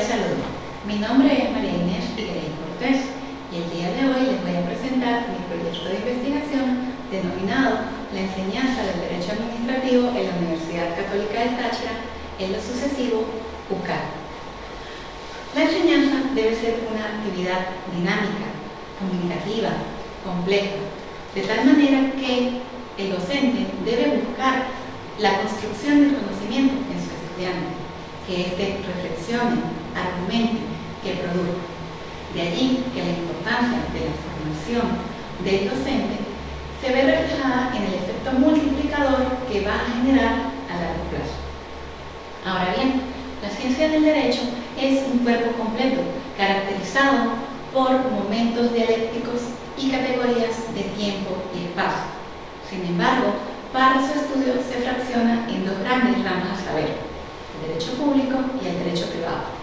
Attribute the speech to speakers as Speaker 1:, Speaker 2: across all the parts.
Speaker 1: saludo. Mi nombre es María Inés Figueiredo Cortés y el día de hoy les voy a presentar mi proyecto de investigación denominado La enseñanza del derecho administrativo en la Universidad Católica del Táchira en lo sucesivo UCAT. La enseñanza debe ser una actividad dinámica, comunicativa, compleja, de tal manera que el docente debe buscar la construcción del conocimiento en su estudiante, que éste reflexione, argumente, que produzca. De allí que la importancia de la formación del docente se ve reflejada en el efecto multiplicador que va a generar a largo plazo. Ahora bien, la ciencia del derecho es un cuerpo completo, caracterizado por momentos dialécticos y categorías de tiempo y espacio. Sin embargo, para su estudio se fracciona en dos grandes ramas a saber: el derecho público y el derecho privado.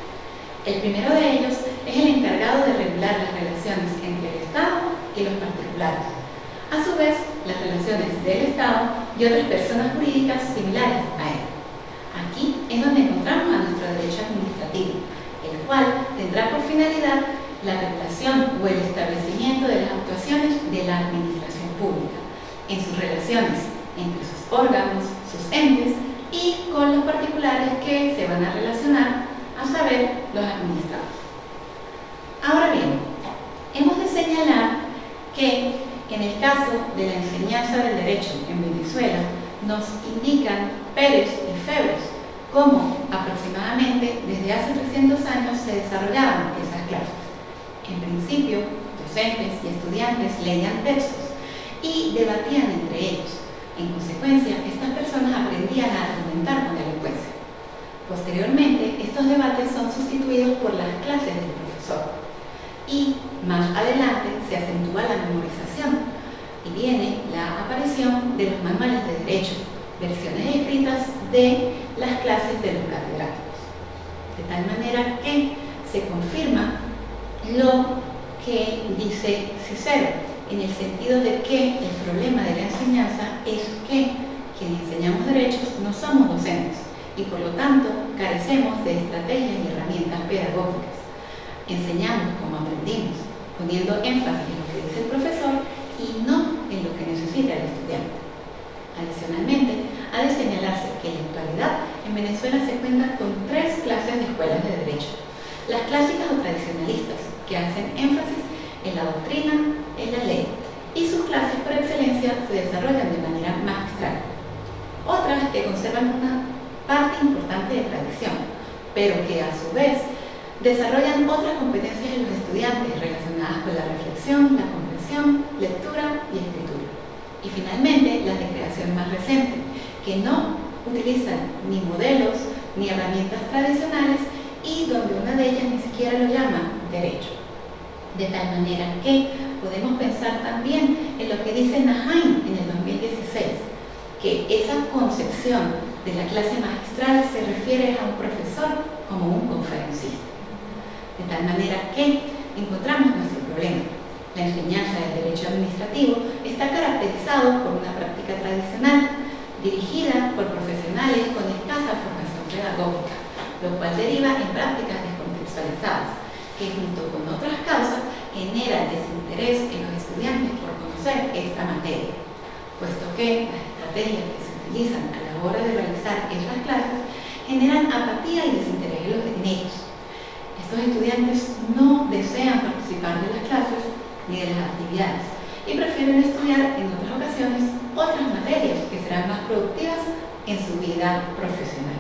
Speaker 1: El primero de ellos es el encargado de regular las relaciones entre el Estado y los particulares. A su vez, las relaciones del Estado y otras personas jurídicas similares a él. Aquí es donde encontramos a nuestro derecho administrativo, el cual tendrá por finalidad la regulación o el establecimiento de las actuaciones de la administración pública en sus relaciones entre sus órganos, sus entes y con los particulares que se van a relacionar, a saber, los administrados. Ahora bien, hemos de señalar que en el caso de la enseñanza del derecho en Venezuela nos indican Pérez y Febres cómo aproximadamente desde hace 300 años se desarrollaban esas clases. En principio, docentes y estudiantes leían textos y debatían entre ellos. En consecuencia, estas personas aprendían a argumentar con elocuencia. Posteriormente, estos debates son sustituidos por las clases del profesor y más adelante se acentúa la memorización y viene la aparición de los manuales de derecho, versiones escritas de las clases de los catedráticos, de tal manera que se confirma lo que dice Cicero, en el sentido de que el problema de la enseñanza es que quienes enseñamos derechos no somos docentes y por lo tanto carecemos de estrategias y herramientas pedagógicas. Enseñamos como aprendimos, poniendo énfasis en lo que dice el profesor y no en lo que necesita el estudiante. Adicionalmente, ha de señalarse que en la actualidad en Venezuela se cuenta con 3 clases de escuelas de derecho: las clásicas o tradicionalistas, que hacen énfasis en la doctrina, en la ley, y sus clases por excelencia se desarrollan de manera magistral. Otras que conservan una parte importante de tradición, pero que a su vez desarrollan otras competencias en los estudiantes relacionadas con la reflexión, la comprensión, lectura y escritura. Y finalmente, las de creación más reciente, que no utilizan ni modelos ni herramientas tradicionales y donde una de ellas ni siquiera lo llama derecho. De tal manera que podemos pensar también en lo que dice Najain en el 2016, que esa concepción de la clase magistral se refiere a un profesor como un conferencista. De tal manera que encontramos nuestro problema. La enseñanza del derecho administrativo está caracterizado por una práctica tradicional dirigida por profesionales con escasa formación pedagógica, lo cual deriva en prácticas descontextualizadas, que junto con otras causas generan desinterés en los estudiantes por conocer esta materia, puesto que las estrategias que se utilizan a la hora de realizar esas clases generan apatía y desinterés en ellos. Estos estudiantes no desean participar de las clases ni de las actividades y prefieren estudiar en otras ocasiones otras materias que serán más productivas en su vida profesional.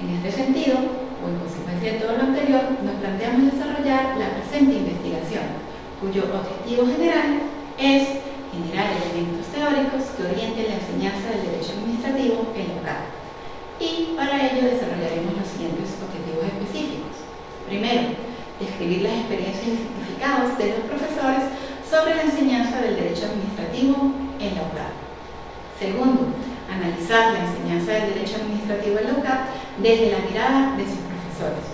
Speaker 1: En este sentido, o en consecuencia de todo lo anterior, nos planteamos desarrollar la presente investigación, cuyo objetivo general es generar elementos teóricos que orienten la enseñanza del derecho administrativo en local. Y para ello desarrollaremos los siguientes objetivos específicos. Primero, describir las experiencias y significados de los profesores sobre la enseñanza del derecho administrativo en la UCAT. Segundo, analizar la enseñanza del derecho administrativo en la UCAT desde la mirada de sus profesores.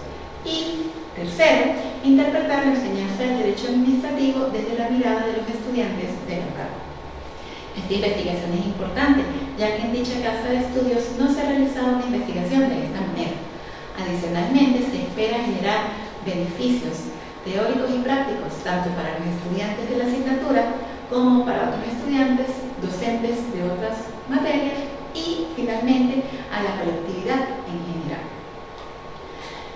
Speaker 1: Y tercero, interpretar la enseñanza del derecho administrativo desde la mirada de los estudiantes de la UCAT. Esta investigación es importante, ya que en dicha casa de estudios no se ha realizado una investigación de esta manera. Adicionalmente, se espera generar beneficios teóricos y prácticos tanto para los estudiantes de la asignatura como para otros estudiantes, docentes de otras materias y finalmente a la colectividad en general.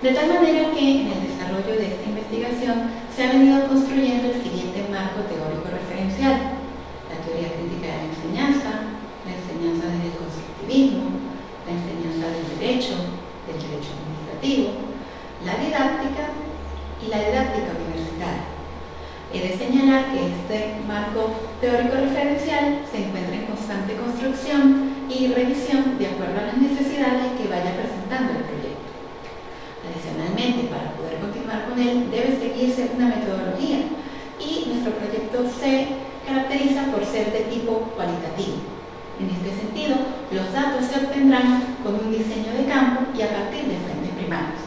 Speaker 1: De tal manera que en el desarrollo de esta investigación se ha venido construyendo el siguiente marco teórico referencial: la teoría crítica de la enseñanza desde el constructivismo, la enseñanza del derecho administrativo, la didáctica y la didáctica universitaria. He de señalar que este marco teórico referencial se encuentra en constante construcción y revisión de acuerdo a las necesidades que vaya presentando el proyecto. Adicionalmente, para poder continuar con él, debe seguirse una metodología y nuestro proyecto se caracteriza por ser de tipo cualitativo. En este sentido, los datos se obtendrán con un diseño de campo y a partir de fuentes primarias.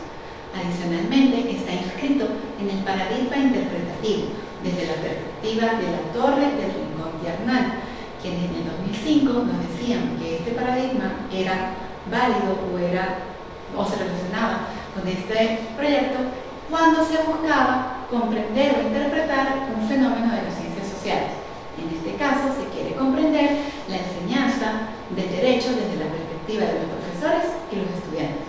Speaker 1: Adicionalmente, está inscrito en el paradigma interpretativo desde la perspectiva de la Torre del Rincón Diagonal, quienes en el 2005 nos decían que este paradigma era válido o se relacionaba con este proyecto cuando se buscaba comprender o interpretar un fenómeno de las ciencias sociales. En este caso se quiere comprender la enseñanza del derecho desde la perspectiva de los profesores y los estudiantes.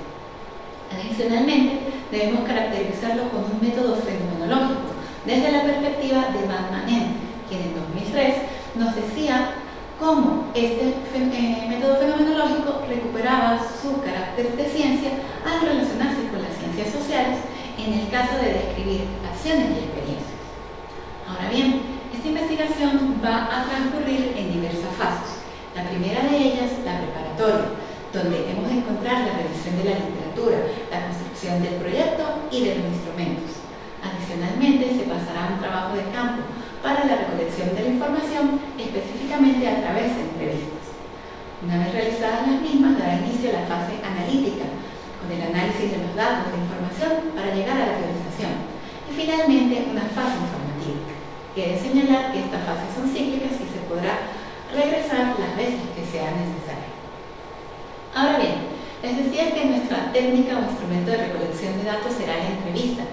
Speaker 1: Adicionalmente, debemos caracterizarlo con un método fenomenológico desde la perspectiva de Van Manen, quien en 2003 nos decía cómo este método fenomenológico recuperaba su carácter de ciencia al relacionarse con las ciencias sociales en el caso de describir acciones y experiencias. Ahora bien, esta investigación va a transcurrir en diversas fases. La primera de ellas, la preparatoria, donde hemos de encontrar la revisión de la literatura, la construcción del proyecto y de los instrumentos. Adicionalmente, se pasará a un trabajo de campo para la recolección de la información, específicamente a través de entrevistas. Una vez realizadas las mismas, dará inicio a la fase analítica, con el análisis de los datos de información para llegar a la teorización. Y finalmente, una fase informativa. Quiere señalar que estas fases son cíclicas y se podrá regresar las veces que sea necesario. Ahora bien, les decía que nuestra técnica o instrumento de recolección de datos será la entrevista,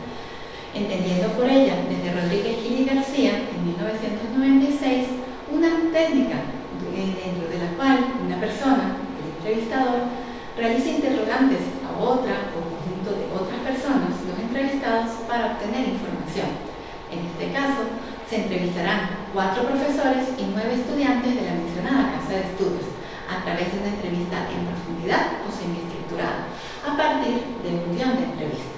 Speaker 1: entendiendo por ella, desde Rodríguez Gil y García, en 1996, una técnica dentro de la cual una persona, el entrevistador, realiza interrogantes a otra o conjunto de otras personas, los entrevistados, para obtener información. En este caso, se entrevistarán 4 profesores y 9 estudiantes de la mencionada casa de estudios, a través de una entrevista en profundidad o semiestructurada, a partir de un guión de entrevista.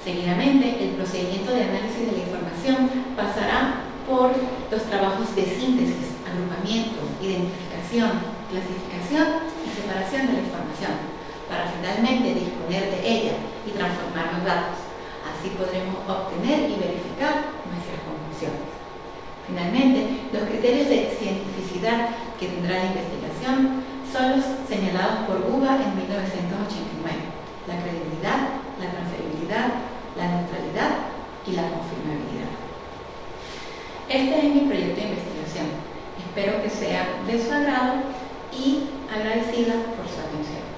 Speaker 1: Seguidamente, el procedimiento de análisis de la información pasará por los trabajos de síntesis, agrupamiento, identificación, clasificación y separación de la información, para finalmente disponer de ella y transformar los datos. Así podremos obtener y verificar nuestras conclusiones. Finalmente, los criterios de cientificidad que tendrá la investigación son los señalados por UBA en 1989: la credibilidad, la transferibilidad, la neutralidad y la confirmabilidad. Este es mi proyecto de investigación. Espero que sea de su agrado y agradecida por su atención.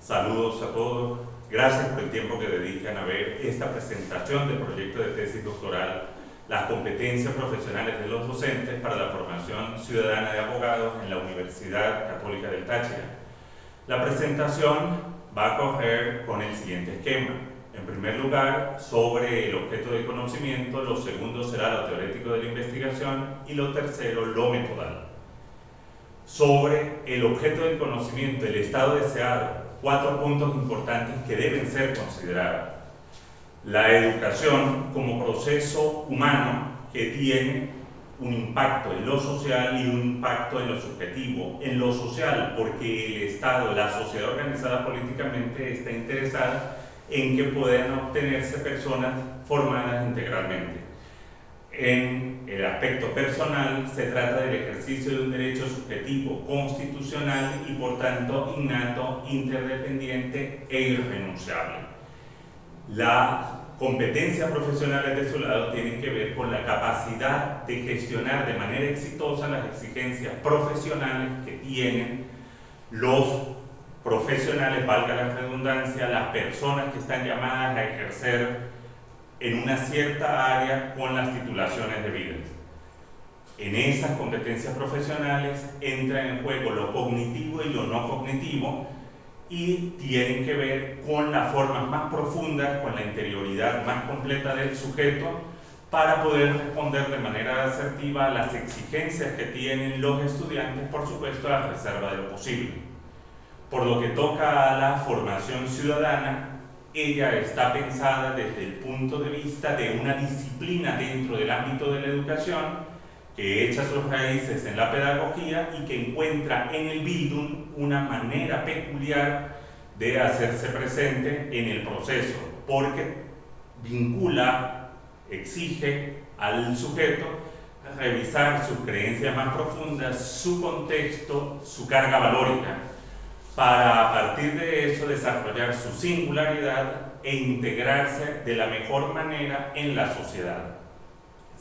Speaker 2: Saludos a todos. Gracias por el tiempo que dedican a ver esta presentación del proyecto de tesis doctoral, las competencias profesionales de los docentes para la formación ciudadana de abogados en la Universidad Católica del Táchira. La presentación va a correr con el siguiente esquema. En primer lugar, sobre el objeto de conocimiento; lo segundo será lo teórico de la investigación y lo tercero, lo metodal. Sobre el objeto del conocimiento, el estado deseado, 4 puntos importantes que deben ser considerados. La educación como proceso humano que tiene un impacto en lo social y un impacto en lo subjetivo. En lo social, porque el Estado, la sociedad organizada políticamente, está interesada en que puedan obtenerse personas formadas integralmente. En el aspecto personal, se trata del ejercicio de un derecho subjetivo constitucional y por tanto innato, interdependiente e irrenunciable. La competencias profesionales de su lado tienen que ver con la capacidad de gestionar de manera exitosa las exigencias profesionales que tienen los profesionales, valga la redundancia, las personas que están llamadas a ejercer en una cierta área con las titulaciones debidas. En esas competencias profesionales entra en juego lo cognitivo y lo no cognitivo, y tienen que ver con las formas más profundas, con la interioridad más completa del sujeto, para poder responder de manera asertiva a las exigencias que tienen los estudiantes, por supuesto a la reserva de lo posible. Por lo que toca a la formación ciudadana, ella está pensada desde el punto de vista de una disciplina dentro del ámbito de la educación que echa sus raíces en la pedagogía y que encuentra en el Bildung una manera peculiar de hacerse presente en el proceso, porque vincula, exige al sujeto revisar sus creencias más profundas, su contexto, su carga valórica, para a partir de eso desarrollar su singularidad e integrarse de la mejor manera en la sociedad.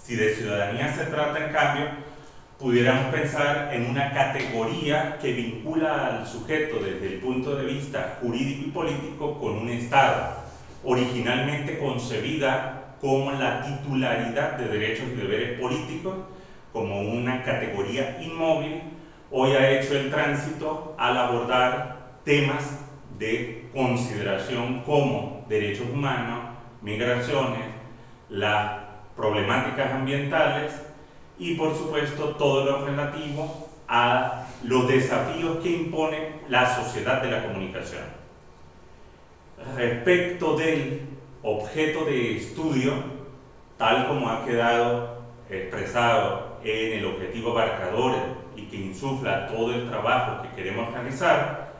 Speaker 2: Si de ciudadanía se trata, en cambio, pudiéramos pensar en una categoría que vincula al sujeto desde el punto de vista jurídico y político con un Estado, originalmente concebida como la titularidad de derechos y deberes políticos, como una categoría inmóvil. Hoy ha hecho el tránsito al abordar temas de consideración como derechos humanos, migraciones, las problemáticas ambientales y, por supuesto, todo lo relativo a los desafíos que impone la sociedad de la comunicación. Respecto del objeto de estudio, tal como ha quedado expresado en el objetivo abarcador y que insufla todo el trabajo que queremos realizar,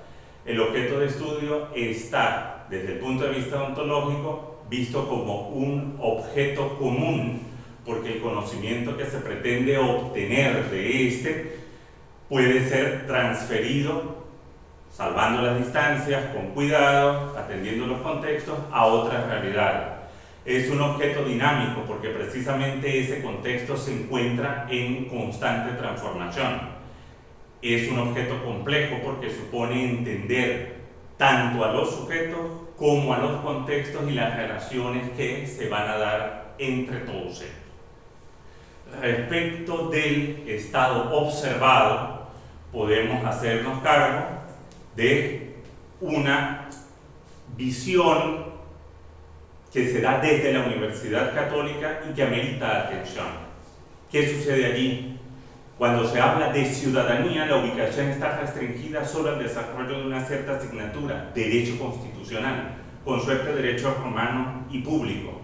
Speaker 2: el objeto de estudio está, desde el punto de vista ontológico, visto como un objeto común, porque el conocimiento que se pretende obtener de este puede ser transferido, salvando las distancias, con cuidado, atendiendo los contextos, a otras realidades. Es un objeto dinámico porque precisamente ese contexto se encuentra en constante transformación. Es un objeto complejo porque supone entender tanto a los sujetos como a los contextos y las relaciones que se van a dar entre todos ellos. Respecto del estado observado, podemos hacernos cargo de una visión que se da desde la Universidad Católica y que amerita atención. ¿Qué sucede allí? Cuando se habla de ciudadanía, la ubicación está restringida solo al desarrollo de una cierta asignatura, derecho constitucional, con suerte derecho romano y público.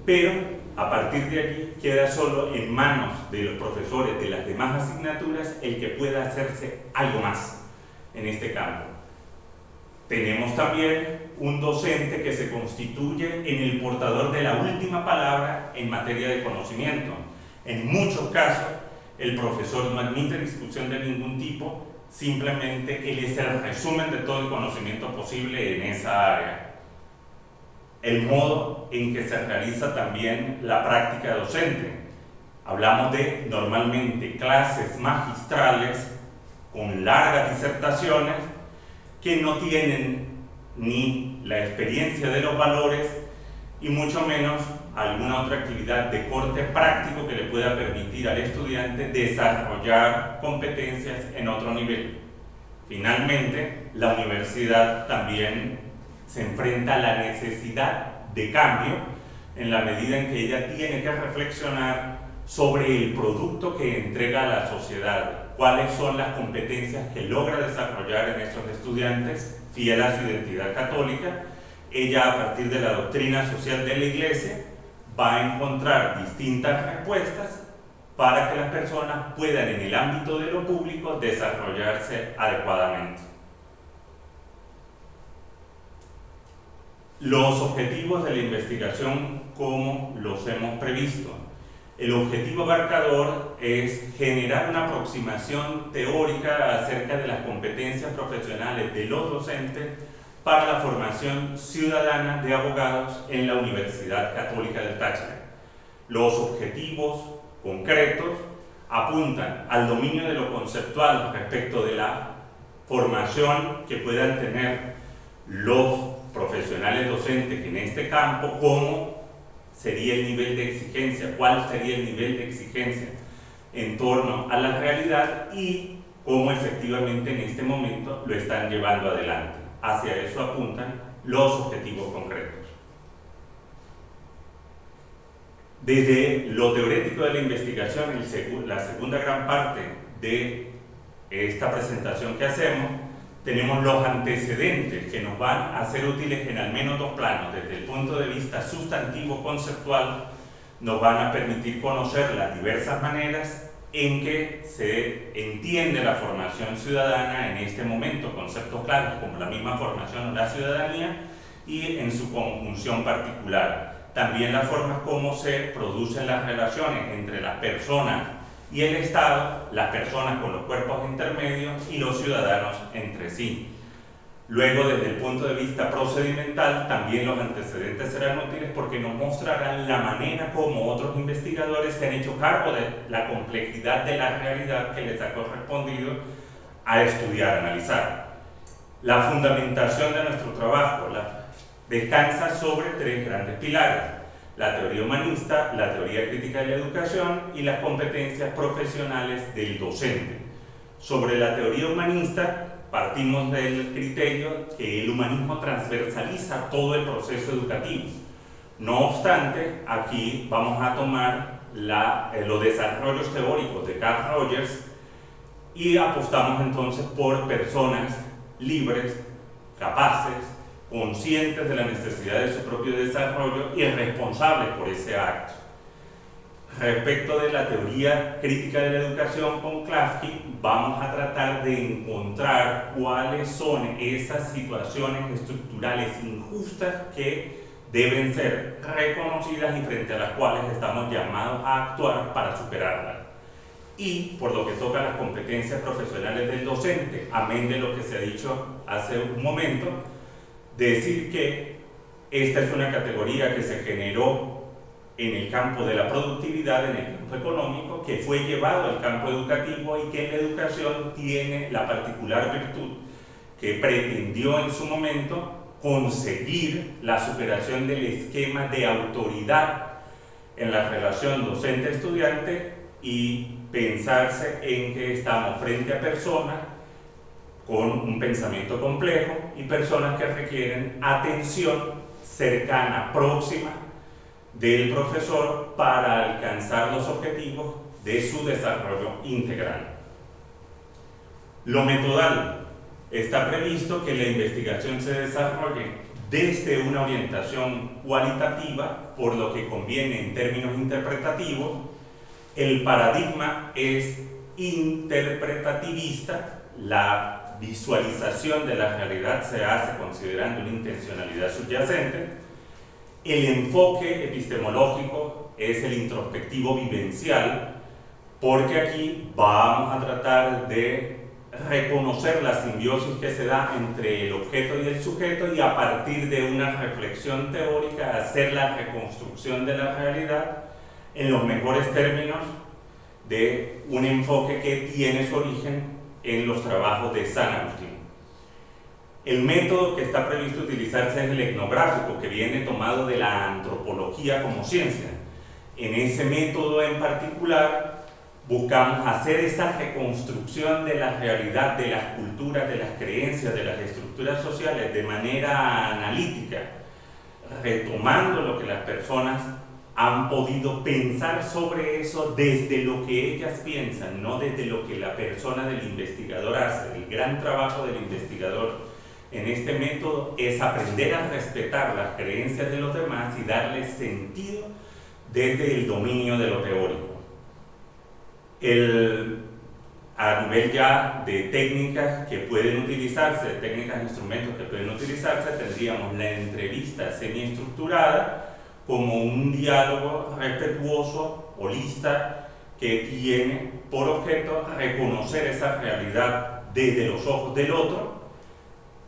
Speaker 2: Pero a partir de aquí queda solo en manos de los profesores de las demás asignaturas el que pueda hacerse algo más en este campo. Tenemos también un docente que se constituye en el portador de la última palabra en materia de conocimiento. En muchos casos, el profesor no admite discusión de ningún tipo, simplemente él es el resumen de todo el conocimiento posible en esa área. El modo en que se realiza también la práctica docente. Hablamos de, normalmente, clases magistrales con largas disertaciones que no tienen ni la experiencia de los valores y mucho menos alguna otra actividad de corte práctico que le pueda permitir al estudiante desarrollar competencias en otro nivel. Finalmente, la universidad también se enfrenta a la necesidad de cambio en la medida en que ella tiene que reflexionar sobre el producto que entrega a la sociedad, cuáles son las competencias que logra desarrollar en esos estudiantes fiel a su identidad católica. Ella, a partir de la doctrina social de la Iglesia, va a encontrar distintas respuestas para que las personas puedan, en el ámbito de lo público, desarrollarse adecuadamente. Los objetivos de la investigación, como los hemos previsto. El objetivo abarcador es generar una aproximación teórica acerca de las competencias profesionales de los docentes para la formación ciudadana de abogados en la Universidad Católica del Táchira. Los objetivos concretos apuntan al dominio de lo conceptual respecto de la formación que puedan tener los profesionales docentes en este campo, cómo sería el nivel de exigencia, cuál sería el nivel de exigencia en torno a la realidad y cómo efectivamente en este momento lo están llevando adelante. Hacia eso apuntan los objetivos concretos. Desde lo teórico de la investigación, la segunda gran parte de esta presentación que hacemos, tenemos los antecedentes que nos van a ser útiles en al menos dos planos. Desde el punto de vista sustantivo conceptual, nos van a permitir conocer las diversas maneras en que se entiende la formación ciudadana en este momento, conceptos claros como la misma formación o la ciudadanía y en su conjunción particular. También las formas como se producen las relaciones entre las personas y el Estado, las personas con los cuerpos intermedios y los ciudadanos entre sí. Luego, desde el punto de vista procedimental, también los antecedentes serán útiles porque nos mostrarán la manera como otros investigadores se han hecho cargo de la complejidad de la realidad que les ha correspondido a estudiar, analizar. La fundamentación de nuestro trabajo descansa sobre tres grandes pilares: la teoría humanista, la teoría crítica de la educación y las competencias profesionales del docente. Sobre la teoría humanista, partimos del criterio que el humanismo transversaliza todo el proceso educativo. No obstante, aquí vamos a tomar los desarrollos teóricos de Carl Rogers y apostamos entonces por personas libres, capaces, conscientes de la necesidad de su propio desarrollo y responsables por ese acto. Respecto de la teoría crítica de la educación con Klafki, vamos a tratar de encontrar cuáles son esas situaciones estructurales injustas que deben ser reconocidas y frente a las cuales estamos llamados a actuar para superarlas. Y por lo que toca a las competencias profesionales del docente, amén de lo que se ha dicho hace un momento, decir que esta es una categoría que se generó en el campo de la productividad, en el campo económico, que fue llevado al campo educativo y que en la educación tiene la particular virtud que pretendió en su momento conseguir la superación del esquema de autoridad en la relación docente-estudiante y pensarse en que estamos frente a personas con un pensamiento complejo y personas que requieren atención cercana, próxima del profesor para alcanzar los objetivos de su desarrollo integral. Lo metodal: está previsto que la investigación se desarrolle desde una orientación cualitativa, por lo que conviene en términos interpretativos. El paradigma es interpretativista, la visualización de la realidad se hace considerando una intencionalidad subyacente. El enfoque epistemológico es el introspectivo vivencial, porque aquí vamos a tratar de reconocer la simbiosis que se da entre el objeto y el sujeto y a partir de una reflexión teórica hacer la reconstrucción de la realidad en los mejores términos de un enfoque que tiene su origen en los trabajos de San Agustín. El método que está previsto utilizarse es el etnográfico, que viene tomado de la antropología como ciencia. En ese método en particular buscamos hacer esa reconstrucción de la realidad, de las culturas, de las creencias, de las estructuras sociales de manera analítica, retomando lo que las personas han podido pensar sobre eso desde lo que ellas piensan, no desde lo que la persona del investigador hace. El gran trabajo del investigador en este método es aprender a respetar las creencias de los demás y darles sentido desde el dominio de lo teórico. A nivel ya de técnicas que pueden utilizarse, de técnicas e instrumentos que pueden utilizarse, tendríamos la entrevista semiestructurada como un diálogo respetuoso, holista, que tiene por objeto reconocer esa realidad desde los ojos del otro,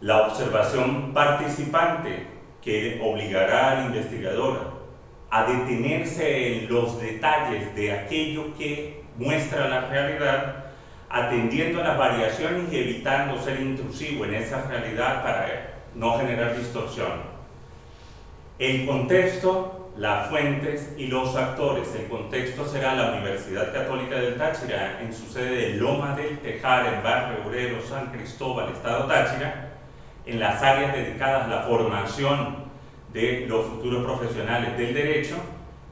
Speaker 2: la observación participante, que obligará al investigador a detenerse en los detalles de aquello que muestra la realidad, atendiendo a las variaciones y evitando ser intrusivo en esa realidad para no generar distorsión. El contexto, las fuentes y los actores. El contexto será la Universidad Católica del Táchira en su sede de Loma del Tejar, en Barrio Obrero, San Cristóbal, Estado Táchira, en las áreas dedicadas a la formación de los futuros profesionales del derecho.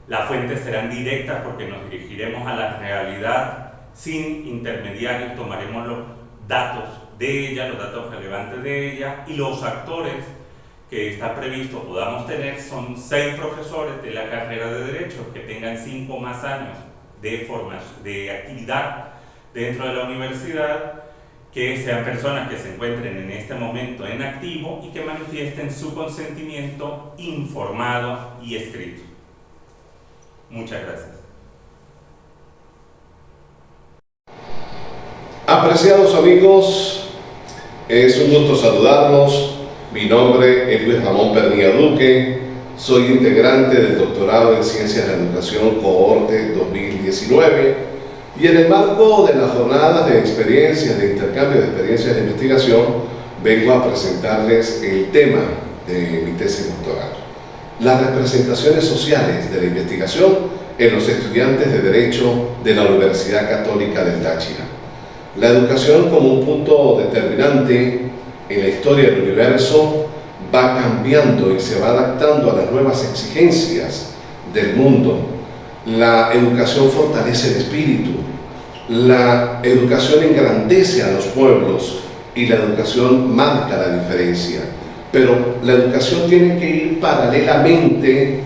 Speaker 2: Las fuentes serán directas porque nos dirigiremos a la realidad sin intermediarios, tomaremos los datos de ella, los datos relevantes de ella, y los actores que está previsto podamos tener son 6 profesores de la carrera de Derecho que tengan 5 más años de actividad dentro de la universidad, que sean personas que se encuentren en este momento en activo y que manifiesten su consentimiento informado y escrito. Muchas gracias.
Speaker 3: Apreciados amigos, es un gusto saludarlos. Mi nombre es Luis Ramón Pernilla Duque, soy integrante del Doctorado en Ciencias de la Educación Cohorte 2019 y en el marco de las jornadas de experiencias, de intercambio de experiencias de investigación, vengo a presentarles el tema de mi tesis doctoral: las representaciones sociales de la investigación en los estudiantes de Derecho de la Universidad Católica del Táchira. La educación como un punto determinante en la historia del universo va cambiando y se va adaptando a las nuevas exigencias del mundo. La educación fortalece el espíritu, la educación engrandece a los pueblos y la educación marca la diferencia. Pero la educación tiene que ir paralelamente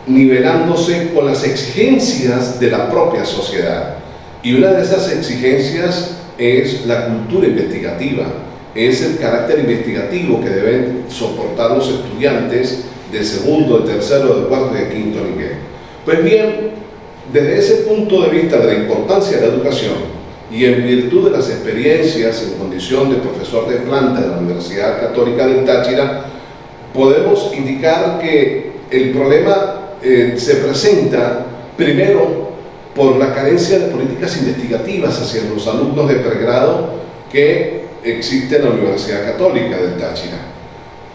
Speaker 3: nivelándose con las exigencias de la propia sociedad. Y una de esas exigencias es la cultura investigativa, es el carácter investigativo que deben soportar los estudiantes de segundo, de tercero, de cuarto y de quinto nivel. Pues bien, desde ese punto de vista de la importancia de la educación y en virtud de las experiencias en condición de profesor de planta de la Universidad Católica del Táchira, podemos indicar que el problema se presenta primero por la carencia de políticas investigativas hacia los alumnos de pregrado que existe en la Universidad Católica del Táchira,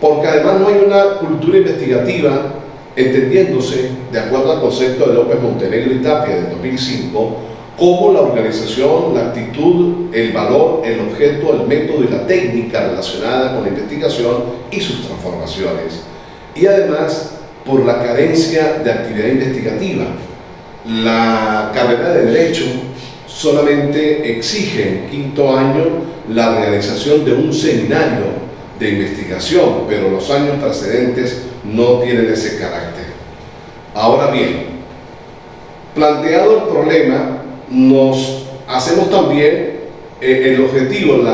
Speaker 3: porque además no hay una cultura investigativa, entendiéndose, de acuerdo al concepto de López Montenegro y Tapia del 2005, como la organización, la actitud, el valor, el objeto, el método y la técnica relacionada con la investigación y sus transformaciones. Y además, por la carencia de actividad investigativa. La carrera de Derecho solamente exige en quinto año la realización de un seminario de investigación, pero los años precedentes no tienen ese carácter. Ahora bien, planteado el problema, nos hacemos también el objetivo,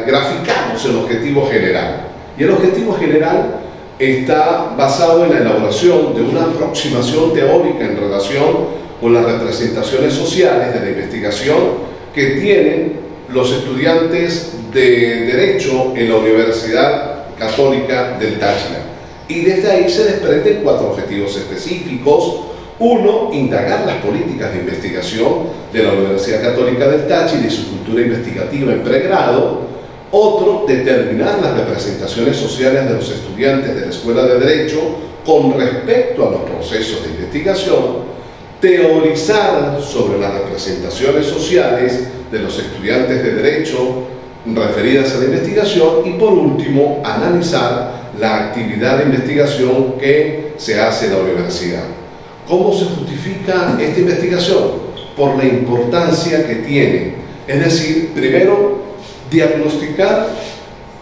Speaker 3: graficamos el objetivo general. Y el objetivo general está basado en la elaboración de una aproximación teórica en relación con las representaciones sociales de la investigación que tienen los estudiantes de Derecho en la Universidad Católica del Táchira. Y desde ahí se desprenden 4 objetivos específicos. Uno, indagar las políticas de investigación de la Universidad Católica del Táchira y su cultura investigativa en pregrado. Otro, determinar las representaciones sociales de los estudiantes de la Escuela de Derecho con respecto a los procesos de investigación. Teorizar sobre las representaciones sociales de los estudiantes de Derecho referidas a la investigación. Y por último, analizar la actividad de investigación que se hace en la universidad. ¿Cómo se justifica esta investigación? Por la importancia que tiene. Es decir, primero, diagnosticar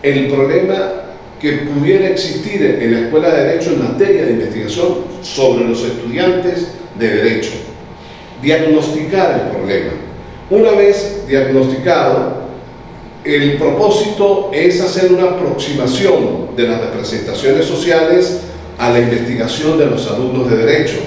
Speaker 3: el problema que pudiera existir en la Escuela de Derecho en materia de investigación sobre los estudiantes de Derecho. Diagnosticar el problema. Una vez diagnosticado, el propósito es hacer una aproximación de las representaciones sociales a la investigación de los alumnos de Derecho,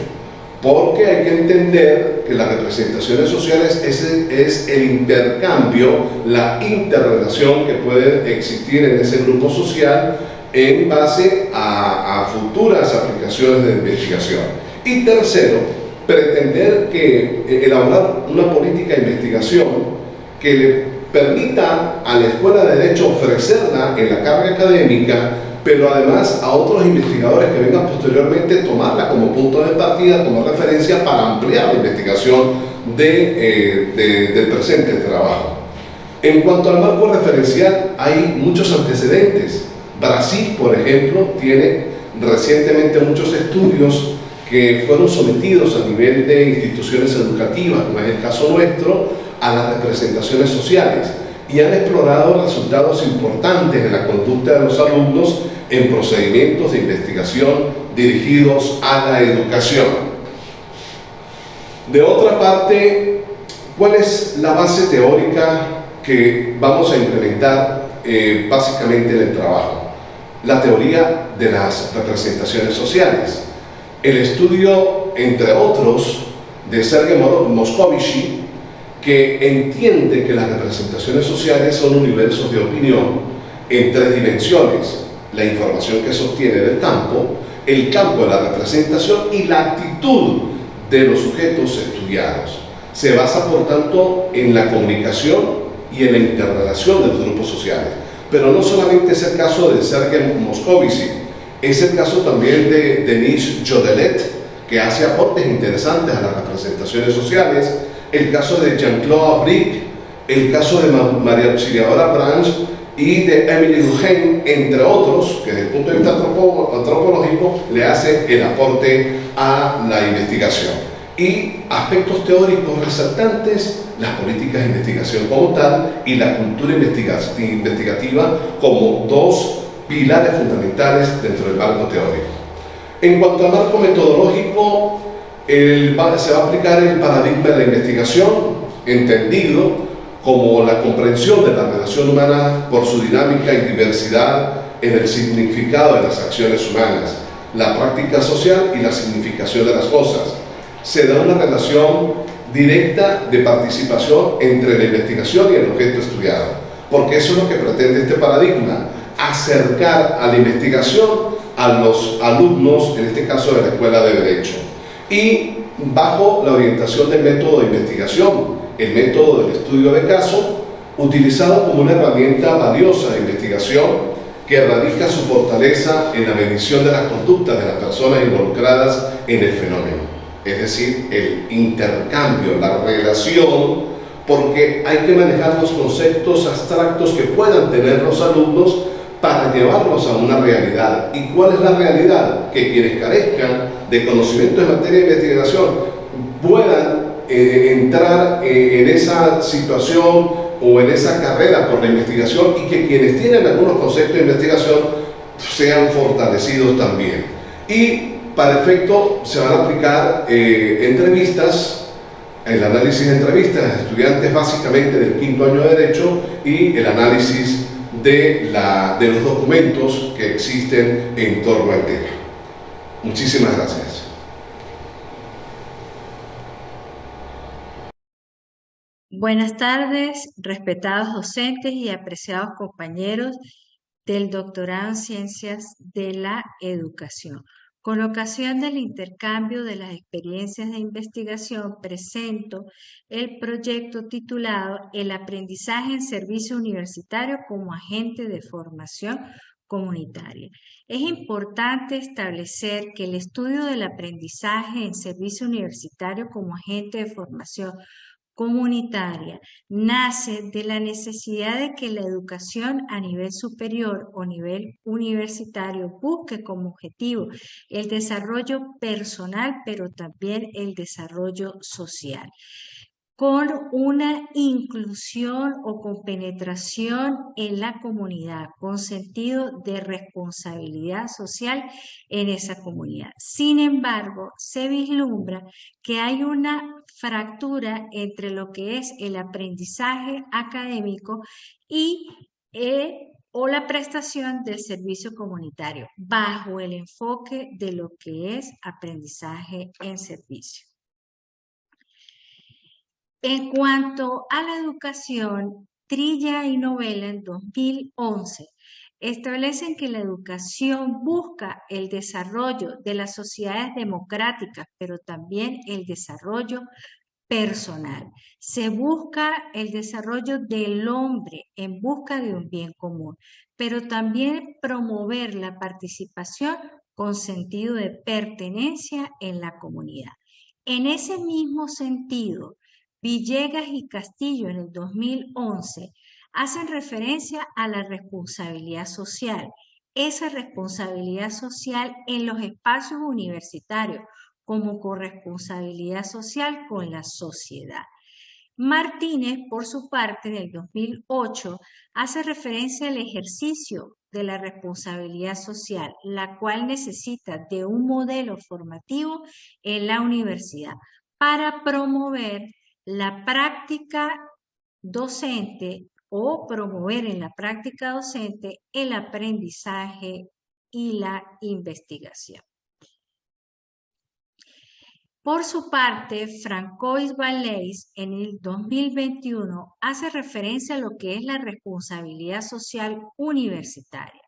Speaker 3: porque hay que entender que las representaciones sociales es el intercambio, la interrelación que puede existir en ese grupo social en base a futuras aplicaciones de investigación. Y tercero, pretender elaborar una política de investigación que le permita a la Escuela de Derecho ofrecerla en la carga académica, pero además a otros investigadores que vengan posteriormente tomarla como punto de partida, como referencia para ampliar la investigación del presente trabajo. En cuanto al marco referencial, hay muchos antecedentes. Brasil, por ejemplo, tiene recientemente muchos estudios que fueron sometidos a nivel de instituciones educativas, como es el caso nuestro, a las representaciones sociales, y han explorado resultados importantes de la conducta de los alumnos en procedimientos de investigación dirigidos a la educación. De otra parte, ¿cuál es la base teórica que vamos a implementar básicamente en el trabajo? La teoría de las representaciones sociales. El estudio, entre otros, de Sergei Moscovici, que entiende que las representaciones sociales son universos de opinión en tres dimensiones: la información que se obtiene del campo, el campo de la representación y la actitud de los sujetos estudiados. Se basa, por tanto, en la comunicación y en la interrelación de los grupos sociales. Pero no solamente es el caso de Sergei Moscovici, es el caso también de Denis Jodelet, que hace aportes interesantes a las representaciones sociales, el caso de Jean-Claude Abric, el caso de María Auxiliadora Branch y de Emily Durkheim, entre otros, que desde el punto de vista antropológico le hace el aporte a la investigación. Y aspectos teóricos resaltantes: las políticas de investigación como tal y la cultura investigativa como dos pilares fundamentales dentro del marco teórico. En cuanto al marco metodológico, se va a aplicar el paradigma de la investigación, entendido como la comprensión de la relación humana por su dinámica y diversidad en el significado de las acciones humanas, la práctica social y la significación de las cosas. Se da una relación directa de participación entre la investigación y el objeto estudiado, porque eso es lo que pretende este paradigma: acercar a la investigación a los alumnos, en este caso de la Escuela de Derecho, y bajo la orientación del método de investigación, el método del estudio de caso, utilizado como una herramienta valiosa de investigación que radica su fortaleza en la medición de las conductas de las personas involucradas en el fenómeno, es decir, el intercambio, la relación, porque hay que manejar los conceptos abstractos que puedan tener los alumnos para llevarlos a una realidad. ¿Y cuál es la realidad? Que quienes carezcan de conocimiento en materia de investigación puedan entrar en esa situación o en esa carrera por la investigación, y que quienes tienen algunos conceptos de investigación sean fortalecidos también. Y para efecto se van a aplicar entrevistas, el análisis de entrevistas a estudiantes básicamente del quinto año de Derecho, y el análisis de los documentos que existen en torno al tema. Muchísimas gracias.
Speaker 4: Buenas tardes, respetados docentes y apreciados compañeros del doctorado en Ciencias de la Educación. Con ocasión del intercambio de las experiencias de investigación, presento el proyecto titulado El aprendizaje en servicio universitario como agente de formación comunitaria. Es importante establecer que el estudio del aprendizaje en servicio universitario como agente de formación comunitaria nace de la necesidad de que la educación a nivel superior o nivel universitario busque como objetivo el desarrollo personal, pero también el desarrollo social, con una inclusión o con penetración en la comunidad, con sentido de responsabilidad social en esa comunidad. Sin embargo, se vislumbra que hay una fractura entre lo que es el aprendizaje académico y o la prestación del servicio comunitario, bajo el enfoque de lo que es aprendizaje en servicio. En cuanto a la educación, Trilla y Novela en 2011 establecen que la educación busca el desarrollo de las sociedades democráticas, pero también el desarrollo personal. Se busca el desarrollo del hombre en busca de un bien común, pero también promover la participación con sentido de pertenencia en la comunidad. En ese mismo sentido, Villegas y Castillo en el 2011 hacen referencia a la responsabilidad social, esa responsabilidad social en los espacios universitarios como corresponsabilidad social con la sociedad. Martínez, por su parte, en el 2008, hace referencia al ejercicio de la responsabilidad social, la cual necesita de un modelo formativo en la universidad para promover la práctica docente o promover en la práctica docente el aprendizaje y la investigación. Por su parte, Francois Valleys en el 2021 hace referencia a lo que es la responsabilidad social universitaria.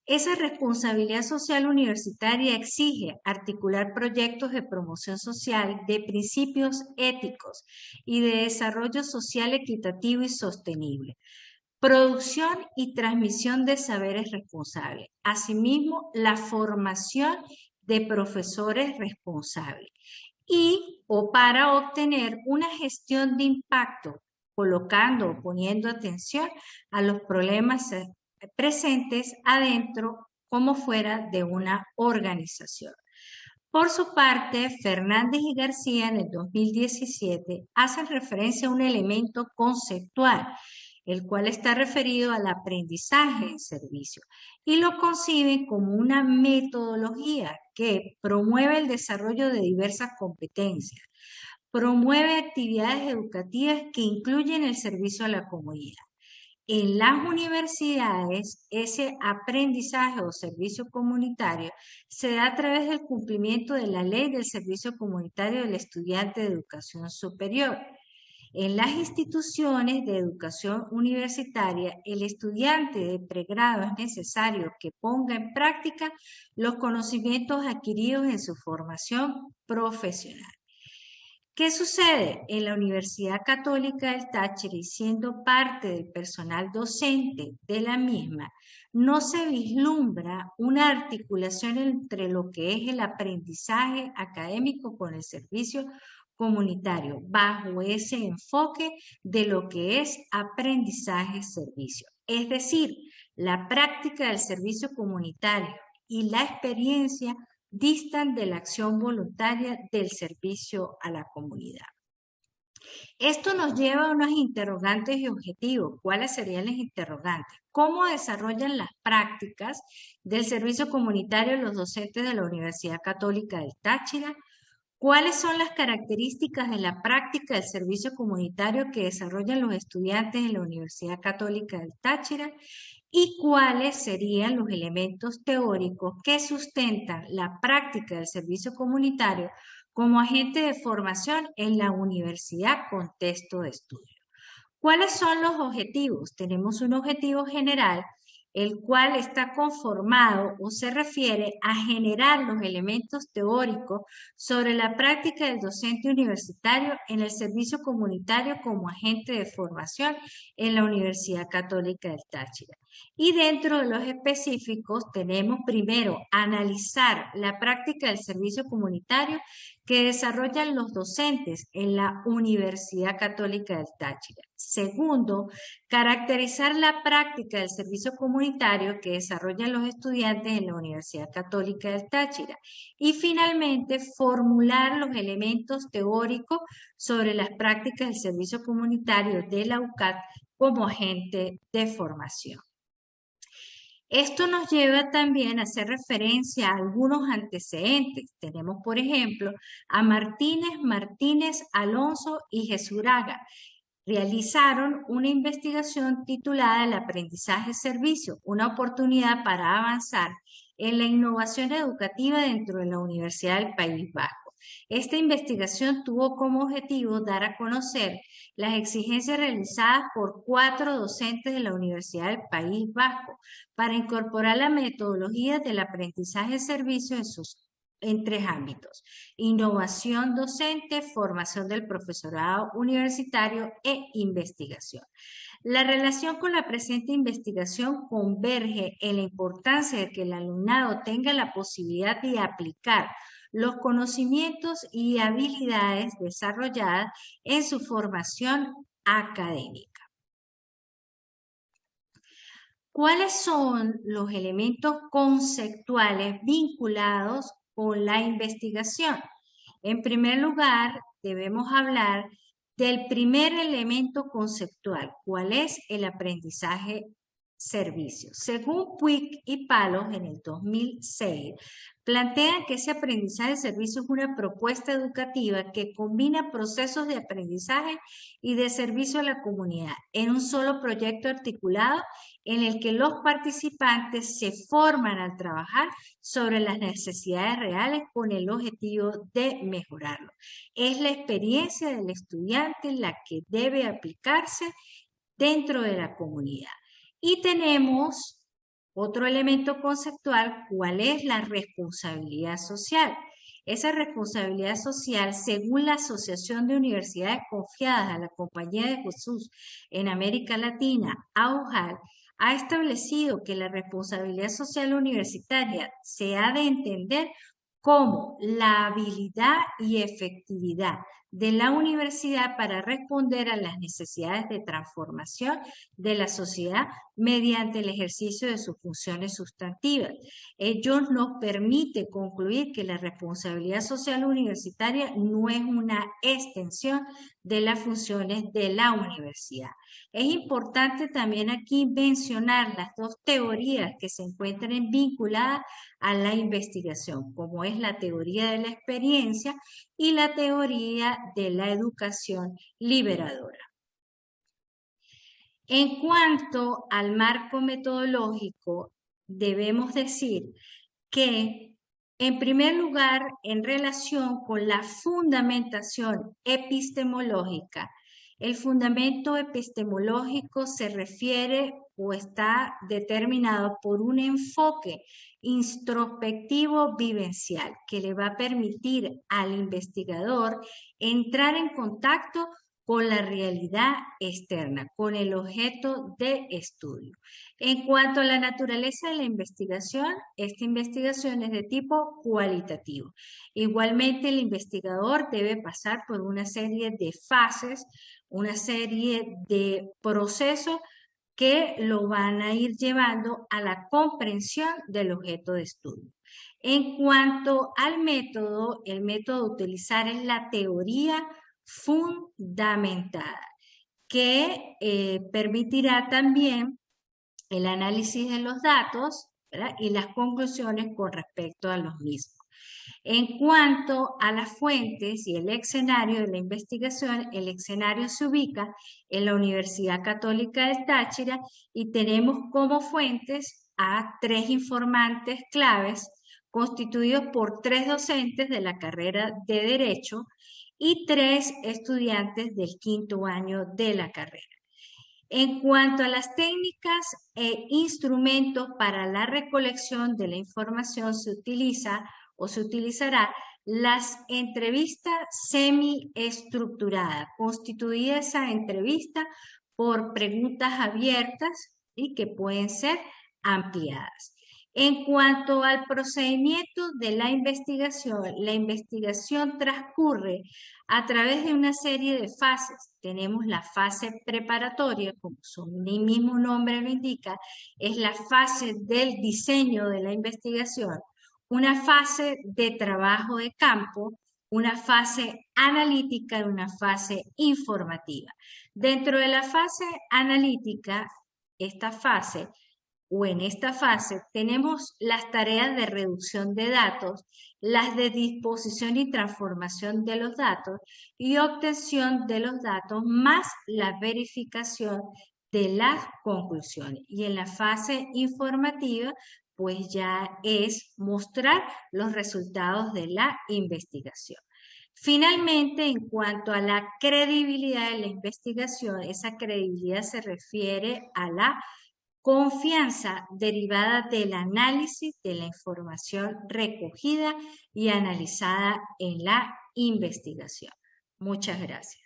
Speaker 4: Esa responsabilidad social universitaria exige articular proyectos de promoción social de principios éticos y de desarrollo social equitativo y sostenible, producción y transmisión de saberes responsables, asimismo la formación de profesores responsables y o para obtener una gestión de impacto, colocando o poniendo atención a los problemas presentes adentro como fuera de una organización. Por su parte, Fernández y García en el 2017 hacen referencia a un elemento conceptual, el cual está referido al aprendizaje en servicio, y lo conciben como una metodología que promueve el desarrollo de diversas competencias, promueve actividades educativas que incluyen el servicio a la comunidad. En las universidades, ese aprendizaje o servicio comunitario se da a través del cumplimiento de la ley del servicio comunitario del estudiante de educación superior. En las instituciones de educación universitaria, el estudiante de pregrado es necesario que ponga en práctica los conocimientos adquiridos en su formación profesional. ¿Qué sucede? En la Universidad Católica del Táchira y siendo parte del personal docente de la misma, no se vislumbra una articulación entre lo que es el aprendizaje académico con el servicio comunitario, bajo ese enfoque de lo que es aprendizaje-servicio. Es decir, la práctica del servicio comunitario y la experiencia distan de la acción voluntaria del servicio a la comunidad. Esto nos lleva a unos interrogantes y objetivos. ¿Cuáles serían los interrogantes? ¿Cómo desarrollan las prácticas del servicio comunitario los docentes de la Universidad Católica del Táchira? ¿Cuáles son las características de la práctica del servicio comunitario que desarrollan los estudiantes de la Universidad Católica del Táchira? ¿Y cuáles serían los elementos teóricos que sustentan la práctica del servicio comunitario como agente de formación en la universidad contexto de estudio? ¿Cuáles son los objetivos? Tenemos un objetivo general, el cual está conformado o se refiere a generar los elementos teóricos sobre la práctica del docente universitario en el servicio comunitario como agente de formación en la Universidad Católica del Táchira. Y dentro de los específicos tenemos primero analizar la práctica del servicio comunitario que desarrollan los docentes en la Universidad Católica del Táchira. Segundo, caracterizar la práctica del servicio comunitario que desarrollan los estudiantes en la Universidad Católica del Táchira. Y finalmente, formular los elementos teóricos sobre las prácticas del servicio comunitario de la UCAT como agente de formación. Esto nos lleva también a hacer referencia a algunos antecedentes. Tenemos, por ejemplo, a Martínez, Alonso y Jesuraga. Realizaron una investigación titulada El aprendizaje-servicio, una oportunidad para avanzar en la innovación educativa dentro de la Universidad del País Vasco. Esta investigación tuvo como objetivo dar a conocer las exigencias realizadas por 4 docentes de la Universidad del País Vasco para incorporar la metodología del aprendizaje de servicio en 3 ámbitos: innovación docente, formación del profesorado universitario e investigación. La relación con la presente investigación converge en la importancia de que el alumnado tenga la posibilidad de aplicar los conocimientos y habilidades desarrolladas en su formación académica. ¿Cuáles son los elementos conceptuales vinculados con la investigación? En primer lugar, debemos hablar del primer elemento conceptual. ¿Cuál es el aprendizaje servicio? Según Puig y Palos, en el 2006, plantean que ese aprendizaje de servicio es una propuesta educativa que combina procesos de aprendizaje y de servicio a la comunidad en un solo proyecto articulado en el que los participantes se forman al trabajar sobre las necesidades reales con el objetivo de mejorarlo. Es la experiencia del estudiante la que debe aplicarse dentro de la comunidad. Y tenemos otro elemento conceptual: ¿cuál es la responsabilidad social? Esa responsabilidad social, según la Asociación de Universidades Confiadas a la Compañía de Jesús en América Latina, AUJAL, ha establecido que la responsabilidad social universitaria se ha de entender como la habilidad y efectividad de la universidad para responder a las necesidades de transformación de la sociedad mediante el ejercicio de sus funciones sustantivas. Ello nos permite concluir que la responsabilidad social universitaria no es una extensión de las funciones de la universidad. Es importante también aquí mencionar las 2 teorías que se encuentran vinculadas a la investigación, como es la teoría de la experiencia y la teoría de la educación liberadora. En cuanto al marco metodológico, debemos decir que, en primer lugar, en relación con la fundamentación epistemológica, el fundamento epistemológico se refiere o está determinado por un enfoque introspectivo vivencial que le va a permitir al investigador entrar en contacto con la realidad externa, con el objeto de estudio. En cuanto a la naturaleza de la investigación, esta investigación es de tipo cualitativo. Igualmente, el investigador debe pasar por una serie de fases, una serie de procesos que lo van a ir llevando a la comprensión del objeto de estudio. En cuanto al método, el método a utilizar es la teoría fundamentada, que permitirá también el análisis de los datos, ¿verdad?, y las conclusiones con respecto a los mismos. En cuanto a las fuentes y el escenario de la investigación, el escenario se ubica en la Universidad Católica del Táchira y tenemos como fuentes a 3 informantes claves constituidos por 3 docentes de la carrera de Derecho y 3 estudiantes del 5º año de la carrera. En cuanto a las técnicas e instrumentos para la recolección de la información, se utilizará las entrevistas semiestructuradas, constituida esa entrevista por preguntas abiertas y que pueden ser ampliadas. En cuanto al procedimiento de la investigación transcurre a través de una serie de fases. Tenemos la fase preparatoria, como su mismo nombre lo indica, es la fase del diseño de la investigación, una fase de trabajo de campo, una fase analítica y una fase informativa. Dentro de la fase analítica, en esta fase tenemos las tareas de reducción de datos, las de disposición y transformación de los datos y obtención de los datos, más la verificación de las conclusiones. Y en la fase informativa, pues ya es mostrar los resultados de la investigación. Finalmente, en cuanto a la credibilidad de la investigación, esa credibilidad se refiere a la confianza derivada del análisis de la información recogida y analizada en la investigación. Muchas gracias.